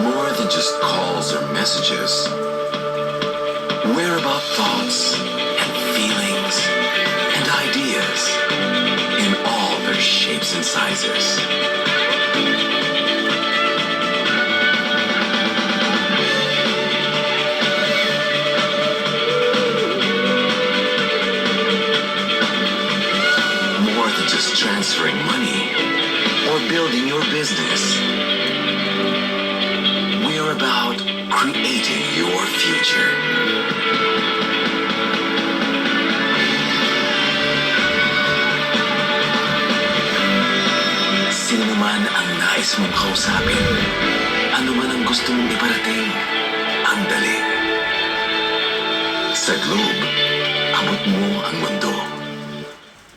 More than just calls or messages. We're about thoughts and feelings and ideas in all their shapes and sizes. More than just transferring money or building your business. We're about creating your future. Sino man ang nais mong kausapin, ano man ang gusto mong iparating, ang dali. Sa Globe, abot mo ang mundo.